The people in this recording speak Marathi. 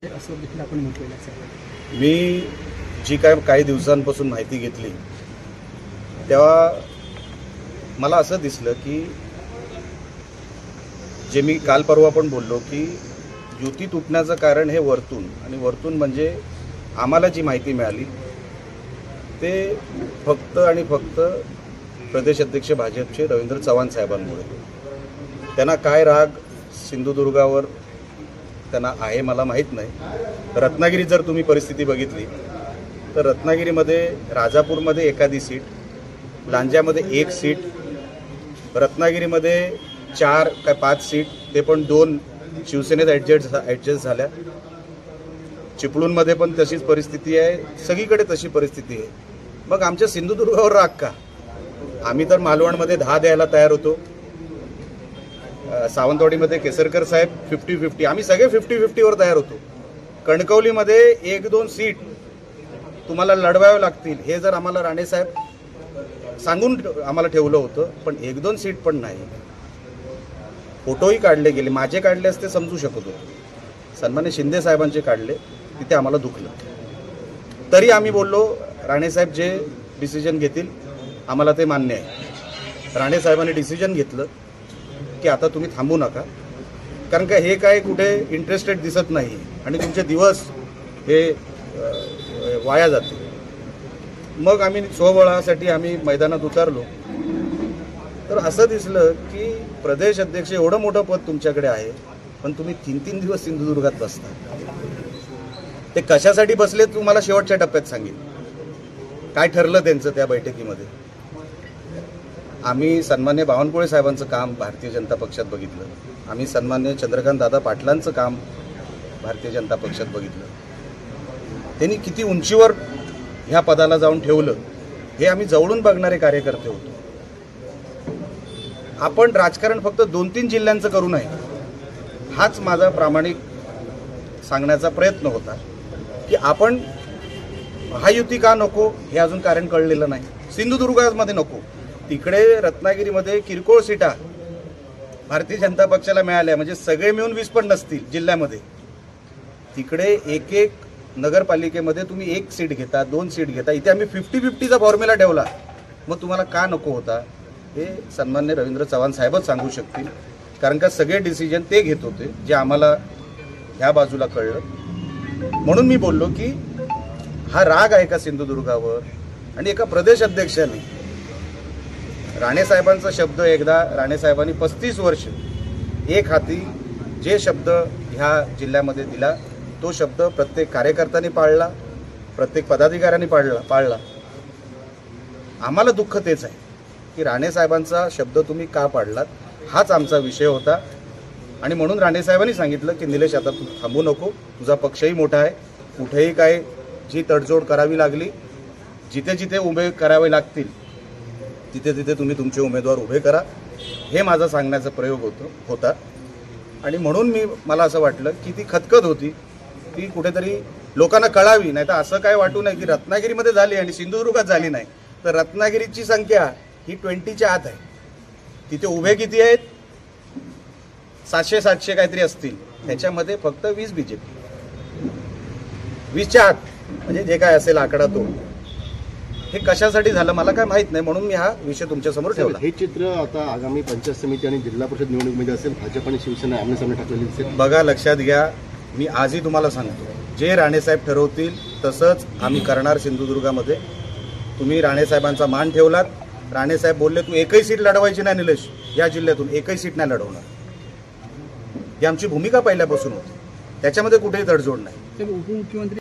असं देखील आपण म्हटलेलं आहे। मी जी काही दिवसांपासून माहिती घेतली तेव्हा मला असं दिसलं की जे मी काल परवा पण बोललो की युती तुटण्याचं कारण हे वरतून आणि वरतून म्हणजे आम्हाला जी माहिती मिळाली ते फक्त आणि फक्त प्रदेश अध्यक्ष भाजपचे रवींद्र चव्हाण साहेबांमुळे। त्यांना काय राग सिंधुदुर्गावर त्यांना आहे मला माहीत नाही। रत्नागिरीत जर तुम्ही परिस्थिती बघितली तर रत्नागिरीमध्ये राजापूरमध्ये एखादी सीट, लांज्यामध्ये एक सीट, रत्नागिरीमध्ये 4 काय 5 सीट, ते पण 2 शिवसेनेत ॲडजस्ट झाल्या। चिपळूणमध्ये पण तशीच परिस्थिती आहे, सगळीकडे तशी परिस्थिती आहे। मग आमच्या सिंधुदुर्गावर राग का? आम्ही तर मालवणमध्ये 10 द्यायला तयार होतो, सावंतवाडीमध्ये केसरकर साहेब 50-50, आम्ही सगळे 50-50वर तयार होतो। कणकवलीमध्ये 1-2 सीट तुम्हाला लढवाव्या लागतील हे जर आम्हाला राणे साहेब सांगून आम्हाला ठेवलं होतं, पण 1-2 सीट पण नाही। फोटोही काढले गेले, माझे काढले असते समजू शकत होतो, सन्मान्य शिंदे साहेबांचे काढले, तिथे आम्हाला दुखलं। तरी आम्ही बोललो राणे साहेब जे डिसिजन घेतील आम्हाला ते मान्य आहे। राणे साहेबांनी डिसिजन घेतलं की आता तुम्ही थांबू नका, कारण का हे काय कुठे इंटरेस्टेड दिसत नाही आणि तुमचे दिवस हे वाया जातील। मग आम्ही स्वबळासाठी आम्ही मैदानात उतरलो तर असं दिसलं की प्रदेश अध्यक्ष एवढं मोठं पद तुमच्याकडे आहे, पण तुम्ही 3-3 दिवस सिंधुदुर्गात बसता। ते कशासाठी बसले तुम्हाला शेवटच्या टप्प्यात सांगेन काय ठरलं त्यांचं त्या बैठकीमध्ये। आम्ही सन्मान्य बावनकुळे साहेबांचं काम भारतीय जनता पक्षात बघितलं, आम्ही सन्मान्य चंद्रकांत दादा पाटलांचं काम भारतीय जनता पक्षात बघितलं। त्यांनी किती उंचीवर ह्या पदाला जाऊन ठेवलं हे आम्ही जवळून बघणारे कार्यकर्ते होतो। आपण राजकारण फक्त 2-3 जिल्ह्यांचं करू नये हाच माझा प्रामाणिक सांगण्याचा प्रयत्न होता की आपण महायुती का नको हे अजून कारण कळलेलं नाही। सिंधुदुर्गामध्ये नको, तिकडे रत्नागिरीमध्ये किरकोळ सीटा भारतीय जनता पक्षाला मिळाल्या, म्हणजे सगळे मिळून 20 पण नसतील जिल्ह्यामध्ये। तिकडे एक नगरपालिकेमध्ये तुम्ही 1 सीट घेता, 2 सीट घेता, इथे आम्ही 50-50चा फॉर्म्युला ठेवला। मग तुम्हाला का नको होता हे सन्मान्य रवींद्र चव्हाण साहेबच सांगू शकतील, कारण का सगळे डिसिजन ते घेत होते जे आम्हाला ह्या बाजूला कळलं। म्हणून मी बोललो की हा राग आहे का सिंधुदुर्गावर? आणि एका प्रदेश अध्यक्षाने राणे साहेबांचा शब्द, एकदा राणे साहेबांनी 35 वर्ष एक हाती जे शब्द ह्या जिल्ह्यामध्ये दिला तो शब्द प्रत्येक कार्यकर्त्यांनी पाळला, प्रत्येक पदाधिकाऱ्यांनी पाळला। आम्हाला दुःख तेच आहे की राणे साहेबांचा शब्द तुम्ही का पाळलात हाच आमचा विषय होता। आणि म्हणून राणे साहेबांनी सांगितलं की निलेश आता तू थांबू नको, तुझा पक्षही मोठा आहे, कुठेही काय जी तडजोड करावी लागली, जिथे जिथे उभे करावे लागतील तिथे तिथे तुम्ही तुमचे उमेदवार उभे करा, हे माझा सांगण्याचा प्रयोग होता। आणि म्हणून मला असं वाटलं की ती खतखत होती ती कुठेतरी लोकांना कळावी, नाही तर असं काय वाटू नये की रत्नागिरीमध्ये झाली आणि सिंधुदुर्गात झाली नाही। तर रत्नागिरीची संख्या ही 20च्या आत आहे, तिथे उभे किती आहेत? 700 काहीतरी असतील, त्याच्यामध्ये फक्त 20 बीजेपी, 20च्या आत, म्हणजे जे काय असेल आकडा तो। हे कशासाठी झालं मला काय माहित नाही, म्हणून मी हा विषय तुमच्यासमोर ठेवला। हे चित्र आता आगामी पंचायत समिती आणि जिल्हा परिषद निवडणुकीमध्ये असेल, भाजप आणि शिवसेना आमने सामने टाकलेली दिसेल। बघा, लक्षात घ्या, मी आजही तुम्हाला सांगतो जे राणेसाहेब ठरवतील तसंच आम्ही करणार सिंधुदुर्गामध्ये। तुम्ही राणेसाहेबांचा मान ठेवलात, राणेसाहेब बोलले तू एकही सीट लढवायची नाही निलेश, या जिल्ह्यातून एकही सीट नाही लढवणार, ही आमची भूमिका पहिल्यापासून होती, त्याच्यामध्ये कुठेही तडजोड नाही। उपमुख्यमंत्री